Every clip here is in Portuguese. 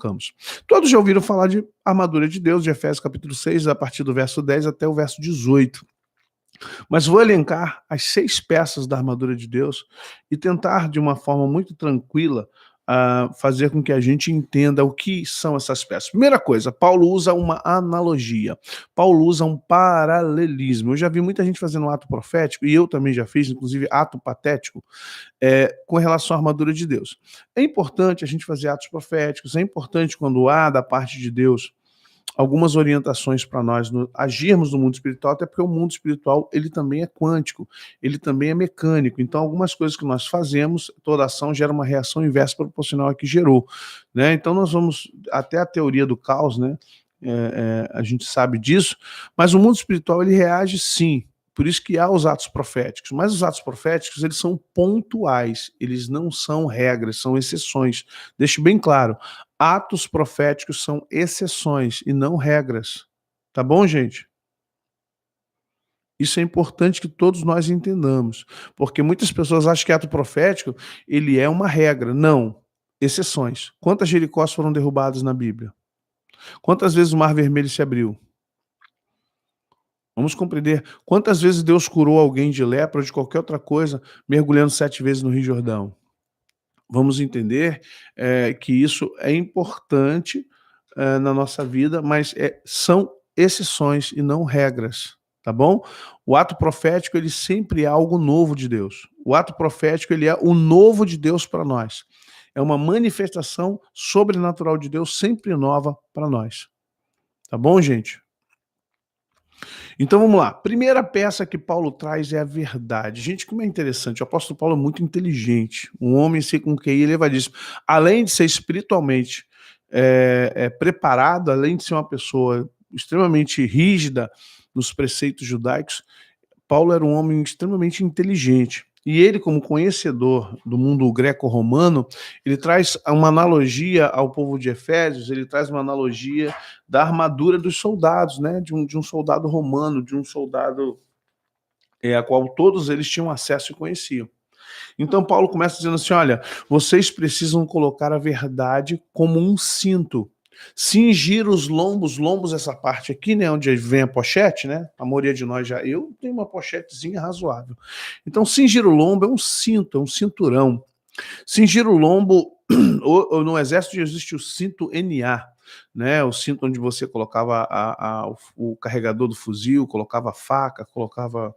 colocamos. Todos já ouviram falar de armadura de Deus, de Efésios capítulo 6, a partir do verso 10 até o verso 18. Mas vou elencar as 6 peças da armadura de Deus e tentar, de uma forma muito tranquila, fazer com que a gente entenda o que são essas peças. Primeira coisa, Paulo usa uma analogia. Paulo usa um paralelismo. Eu já vi muita gente fazendo um ato profético, e eu também já fiz, inclusive ato patético, com relação à armadura de Deus. É importante a gente fazer atos proféticos, é importante quando há da parte de Deus algumas orientações para nós agirmos no mundo espiritual, até porque o mundo espiritual ele também é quântico, ele também é mecânico. Então, algumas coisas que nós fazemos, toda ação gera uma reação inversa proporcional à que gerou, né? Então, nós vamos até a teoria do caos, né? A gente sabe disso, mas o mundo espiritual ele reage sim. Por isso que há os atos proféticos, mas os atos proféticos eles são pontuais, eles não são regras, são exceções. Deixe bem claro, atos proféticos são exceções e não regras. Tá bom, gente? Isso é importante que todos nós entendamos, porque muitas pessoas acham que ato profético ele é uma regra. Não, exceções. Quantas Jericós foram derrubadas na Bíblia? Quantas vezes o Mar Vermelho se abriu? Vamos compreender quantas vezes Deus curou alguém de lepra ou de qualquer outra coisa, mergulhando 7 vezes no Rio Jordão. Vamos entender que isso é importante na nossa vida, mas são exceções e não regras, tá bom? O ato profético, ele sempre é algo novo de Deus. O ato profético, ele é o novo de Deus para nós. É uma manifestação sobrenatural de Deus sempre nova para nós. Tá bom, gente? Então vamos lá. Primeira peça que Paulo traz é a verdade. Gente, como é interessante. O apóstolo Paulo é muito inteligente. Um homem assim, com QI elevadíssimo. Além de ser espiritualmente preparado, além de ser uma pessoa extremamente rígida nos preceitos judaicos, Paulo era um homem extremamente inteligente. E ele, como conhecedor do mundo greco-romano, ele traz uma analogia ao povo de Efésios, ele traz uma analogia da armadura dos soldados, né? De um soldado romano, de um soldado a qual todos eles tinham acesso e conheciam. Então Paulo começa dizendo assim, olha, vocês precisam colocar a verdade como um cinto. Cingir os lombos, essa parte aqui, né, onde vem a pochete, né? A maioria de nós já, eu tenho uma pochetezinha razoável. Então, cingir o lombo é um cinto, é um cinturão. Cingir o lombo, no exército existe o cinto NA, né? O cinto onde você colocava o carregador do fuzil, colocava a faca, colocava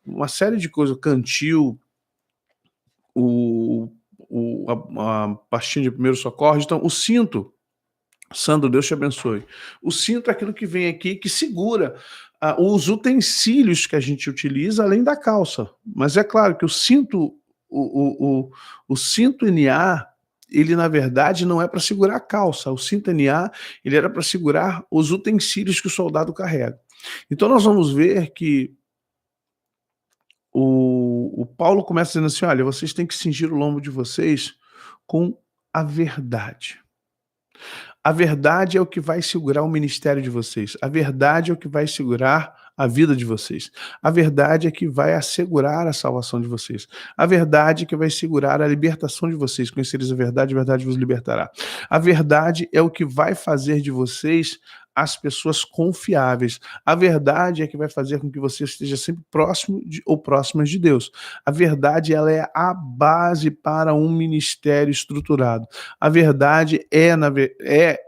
uma série de coisas, o cantil, a pastinha de primeiro socorro. Então, o cinto, Sandro, Deus te abençoe. O cinto é aquilo que vem aqui, que segura os utensílios que a gente utiliza, além da calça. Mas é claro que o cinto, o cinto NA, ele na verdade não é para segurar a calça. O cinto NA, ele era para segurar os utensílios que o soldado carrega. Então nós vamos ver que o Paulo começa dizendo assim, olha, vocês têm que cingir o lombo de vocês com a verdade. A verdade é o que vai segurar o ministério de vocês. A verdade é o que vai segurar a vida de vocês. A verdade é que vai assegurar a salvação de vocês. A verdade é que vai segurar a libertação de vocês. Conhecereis a verdade vos libertará. A verdade é o que vai fazer de vocês as pessoas confiáveis. A verdade é que vai fazer com que você esteja sempre próximo ou próximas de Deus. A verdade, ela é a base para um ministério estruturado. A verdade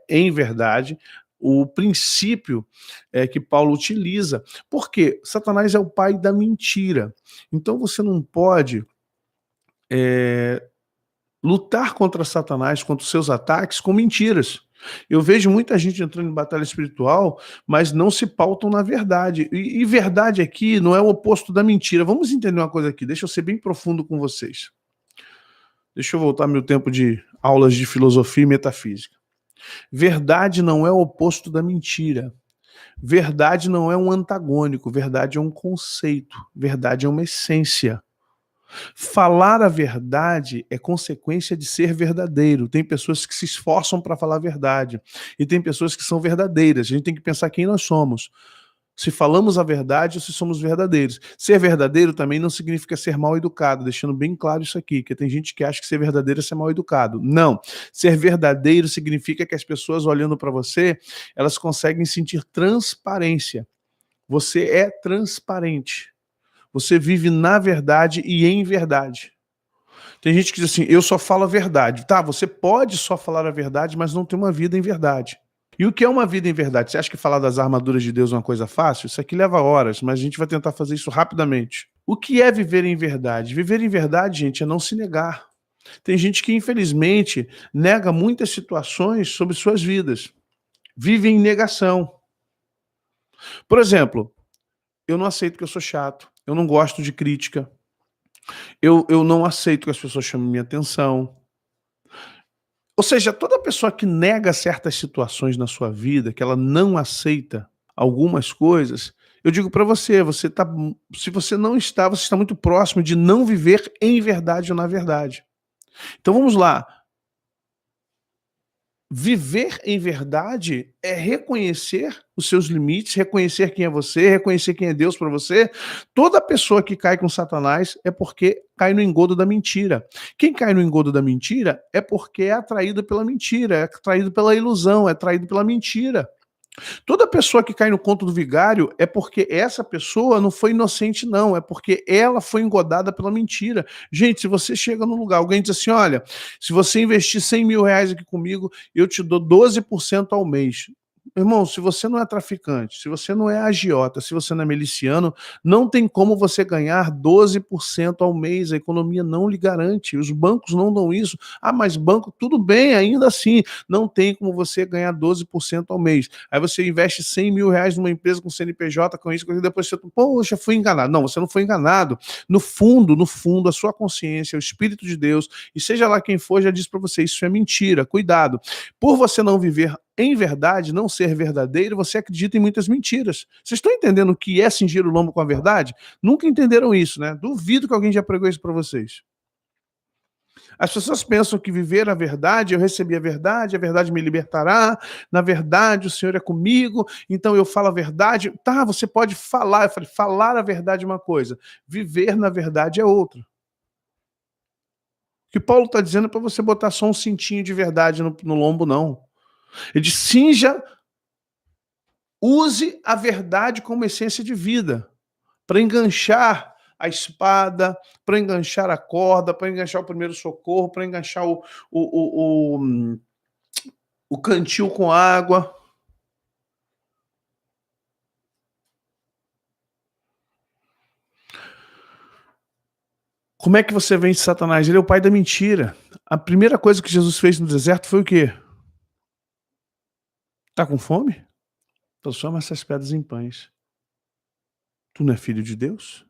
em verdade, o princípio que Paulo utiliza. Porque Satanás é o pai da mentira. Então você não pode lutar contra Satanás, contra os seus ataques, com mentiras. Eu vejo muita gente entrando em batalha espiritual, mas não se pautam na verdade. E verdade aqui não é o oposto da mentira. Vamos entender uma coisa aqui, deixa eu ser bem profundo com vocês. Deixa eu voltar meu tempo de aulas de filosofia e metafísica. Verdade não é o oposto da mentira. Verdade não é um antagônico, verdade é um conceito, verdade é uma essência. Falar a verdade é consequência de ser verdadeiro. Tem pessoas que se esforçam para falar a verdade e tem pessoas que são verdadeiras. A gente tem que pensar quem nós somos. Se falamos a verdade ou se somos verdadeiros. Ser verdadeiro também não significa ser mal educado, deixando bem claro isso aqui, que tem gente que acha que ser verdadeiro é ser mal educado. Não. Ser verdadeiro significa que as pessoas olhando para você, elas conseguem sentir transparência. Você é transparente. Você vive na verdade e em verdade. Tem gente que diz assim, eu só falo a verdade. Tá, você pode só falar a verdade, mas não ter uma vida em verdade. E o que é uma vida em verdade? Você acha que falar das armaduras de Deus é uma coisa fácil? Isso aqui leva horas, mas a gente vai tentar fazer isso rapidamente. O que é viver em verdade? Viver em verdade, gente, é não se negar. Tem gente que, infelizmente, nega muitas situações sobre suas vidas. Vive em negação. Por exemplo, eu não aceito que eu sou chato. Eu não gosto de crítica. Eu não aceito que as pessoas chamem minha atenção. Ou seja, toda pessoa que nega certas situações na sua vida, que ela não aceita algumas coisas, eu digo para você, se você não está, você está muito próximo de não viver em verdade ou na verdade. Então vamos lá. Viver em verdade é reconhecer os seus limites, reconhecer quem é você, reconhecer quem é Deus para você. Toda pessoa que cai com Satanás é porque cai no engodo da mentira. Quem cai no engodo da mentira é porque é atraído pela mentira, é atraído pela ilusão, é atraído pela mentira. Toda pessoa que cai no conto do vigário é porque essa pessoa não foi inocente, não. É porque ela foi engodada pela mentira. Gente, se você chega num lugar, alguém diz assim, olha, se você investir 100 mil reais aqui comigo, eu te dou 12% ao mês. Irmão, se você não é traficante, se você não é agiota, se você não é miliciano, não tem como você ganhar 12% ao mês. A economia não lhe garante. Os bancos não dão isso. Ah, mas banco, tudo bem, ainda assim, não tem como você ganhar 12% ao mês. Aí você investe 100 mil reais numa empresa com CNPJ, com isso, e depois você, poxa, fui enganado. Não, você não foi enganado. No fundo, a sua consciência, o Espírito de Deus, e seja lá quem for, já diz para você, isso é mentira, cuidado. Por você não viver em verdade, não ser verdadeiro, você acredita em muitas mentiras. Vocês estão entendendo o que é cingir o lombo com a verdade? Nunca entenderam isso, né? Duvido que alguém já pregou isso para vocês. As pessoas pensam que viver a verdade, eu recebi a verdade me libertará, na verdade o Senhor é comigo, então eu falo a verdade. Tá, você pode falar, eu falei, falar a verdade é uma coisa, viver na verdade é outra. O que Paulo está dizendo é para você botar só um cintinho de verdade no lombo, não. Ele diz, cinja, use a verdade como essência de vida, para enganchar a espada, para enganchar a corda, para enganchar o primeiro socorro, para enganchar o cantil com água. Como é que você vence Satanás? Ele é o pai da mentira. A primeira coisa que Jesus fez no deserto foi o quê? Tá com fome? Transforma essas pedras em pães. Tu não é filho de Deus?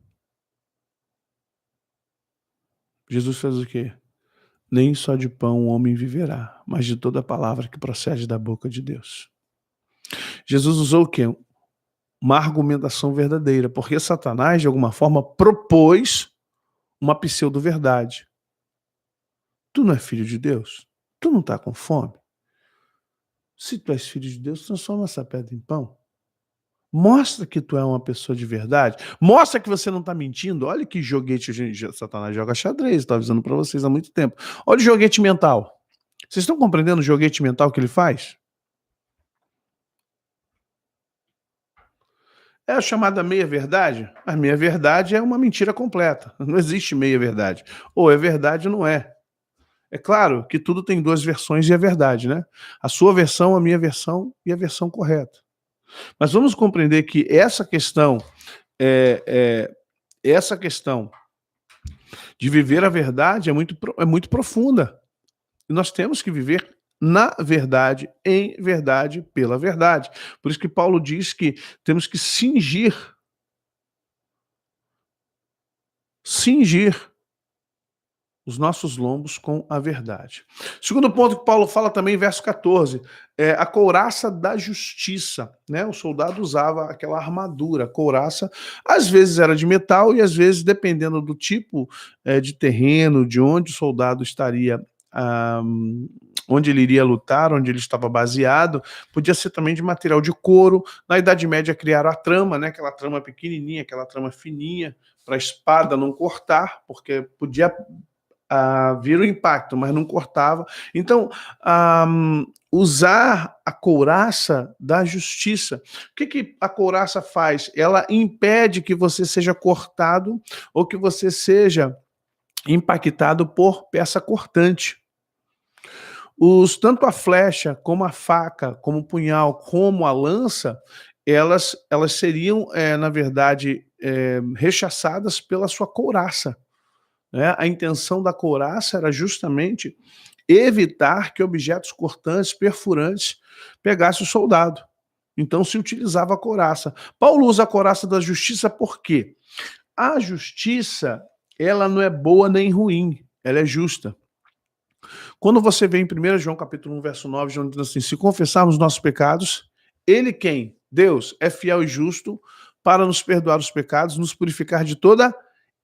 Jesus fez o quê? Nem só de pão o homem viverá, mas de toda palavra que procede da boca de Deus. Jesus usou o quê? Uma argumentação verdadeira, porque Satanás, de alguma forma, propôs uma pseudo-verdade. Tu não é filho de Deus? Tu não está com fome? Se tu és filho de Deus, transforma essa pedra em pão. Mostra que tu é uma pessoa de verdade. Mostra que você não está mentindo. Olha que joguete, Satanás joga xadrez, estou avisando para vocês há muito tempo. Olha o joguete mental. Vocês estão compreendendo o joguete mental que ele faz? É a chamada meia-verdade? A meia-verdade é uma mentira completa. Não existe meia-verdade. Ou é verdade ou não é. É claro que tudo tem duas versões e é verdade, né? A sua versão, a minha versão e a versão correta. Mas vamos compreender que essa questão, essa questão de viver a verdade é muito profunda. E nós temos que viver na verdade, em verdade, pela verdade. Por isso que Paulo diz que temos que cingir os nossos lombos com a verdade. Segundo ponto que Paulo fala também, verso 14, é a couraça da justiça, né? O soldado usava aquela armadura, couraça, às vezes era de metal e às vezes, dependendo do tipo de terreno, de onde o soldado estaria onde ele iria lutar, onde ele estava baseado, podia ser também de material de couro. Na Idade Média criaram a trama, né, aquela trama pequenininha, aquela trama fininha, para a espada não cortar, porque podia vir o impacto, mas não cortava. Então, usar a couraça da justiça. O que a couraça faz? Ela impede que você seja cortado ou que você seja impactado por peça cortante. Tanto a flecha, como a faca, como o punhal, como a lança, elas seriam, na verdade, rechaçadas pela sua couraça, né? A intenção da couraça era justamente evitar que objetos cortantes, perfurantes, pegassem o soldado. Então se utilizava a couraça. Paulo usa a couraça da justiça por quê? A justiça, ela não é boa nem ruim, ela é justa. Quando você vê em 1 João capítulo 1, verso 9, onde diz assim, se confessarmos nossos pecados, ele quem? Deus é fiel e justo para nos perdoar os pecados, nos purificar de toda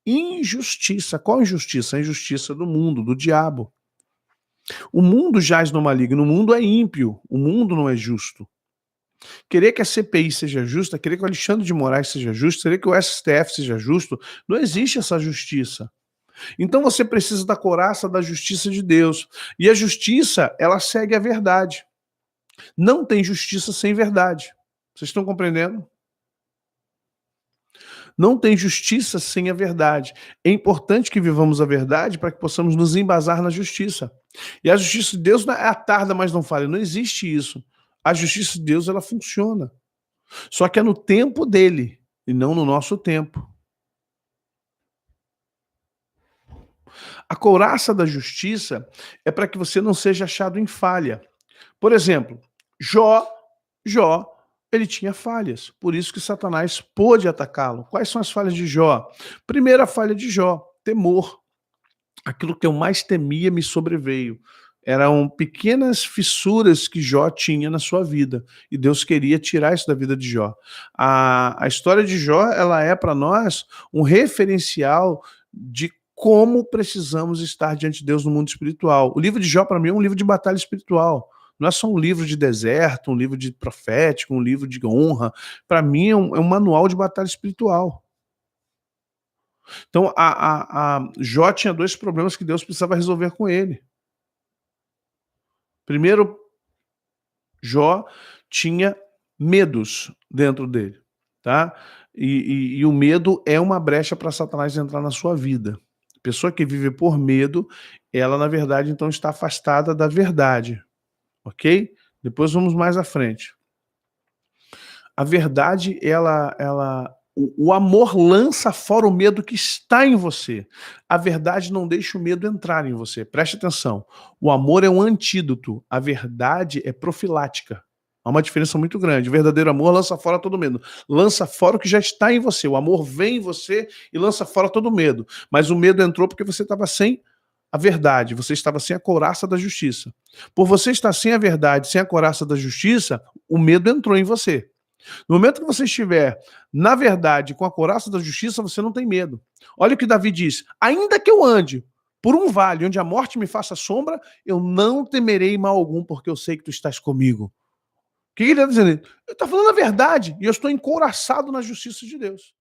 injustiça. Qual injustiça? A injustiça do mundo, do diabo. O mundo jaz no maligno, o mundo é ímpio, o mundo não é justo. Querer que a CPI seja justa, querer que o Alexandre de Moraes seja justo, querer que o STF seja justo, não existe essa justiça. Então você precisa da couraça da justiça de Deus. E a justiça, ela segue a verdade. Não tem justiça sem verdade. Vocês estão compreendendo? Não tem justiça sem a verdade. É importante que vivamos a verdade para que possamos nos embasar na justiça. E a justiça de Deus não é a tarda, mas não falha. Não existe isso. A justiça de Deus, ela funciona. Só que é no tempo dele e não no nosso tempo. A couraça da justiça é para que você não seja achado em falha. Por exemplo, Jó, ele tinha falhas, por isso que Satanás pôde atacá-lo. Quais são as falhas de Jó? Primeira falha de Jó, temor. Aquilo que eu mais temia me sobreveio. Eram pequenas fissuras que Jó tinha na sua vida, e Deus queria tirar isso da vida de Jó. A história de Jó, ela é para nós um referencial de como precisamos estar diante de Deus no mundo espiritual. O livro de Jó, para mim, é um livro de batalha espiritual. Não é só um livro de deserto, um livro de profético, um livro de honra. Para mim, é um manual de batalha espiritual. Então, a Jó tinha 2 problemas que Deus precisava resolver com ele. Primeiro, Jó tinha medos dentro dele, tá? E o medo é uma brecha para Satanás entrar na sua vida. A pessoa que vive por medo, ela, na verdade, então está afastada da verdade, ok? Depois vamos mais à frente. A verdade, o amor lança fora o medo que está em você. A verdade não deixa o medo entrar em você. Preste atenção. O amor é um antídoto. A verdade é profilática. Há uma diferença muito grande. O verdadeiro amor lança fora todo medo. Lança fora o que já está em você. O amor vem em você e lança fora todo medo. Mas o medo entrou porque você estava sem a verdade. Você estava sem a couraça da justiça. Por você estar sem a verdade, sem a couraça da justiça, o medo entrou em você. No momento que você estiver, na verdade, com a couraça da justiça, você não tem medo. Olha o que Davi diz: ainda que eu ande por um vale onde a morte me faça sombra, eu não temerei mal algum, porque eu sei que tu estás comigo. O que ele está dizendo? Ele está falando a verdade, e eu estou encouraçado na justiça de Deus.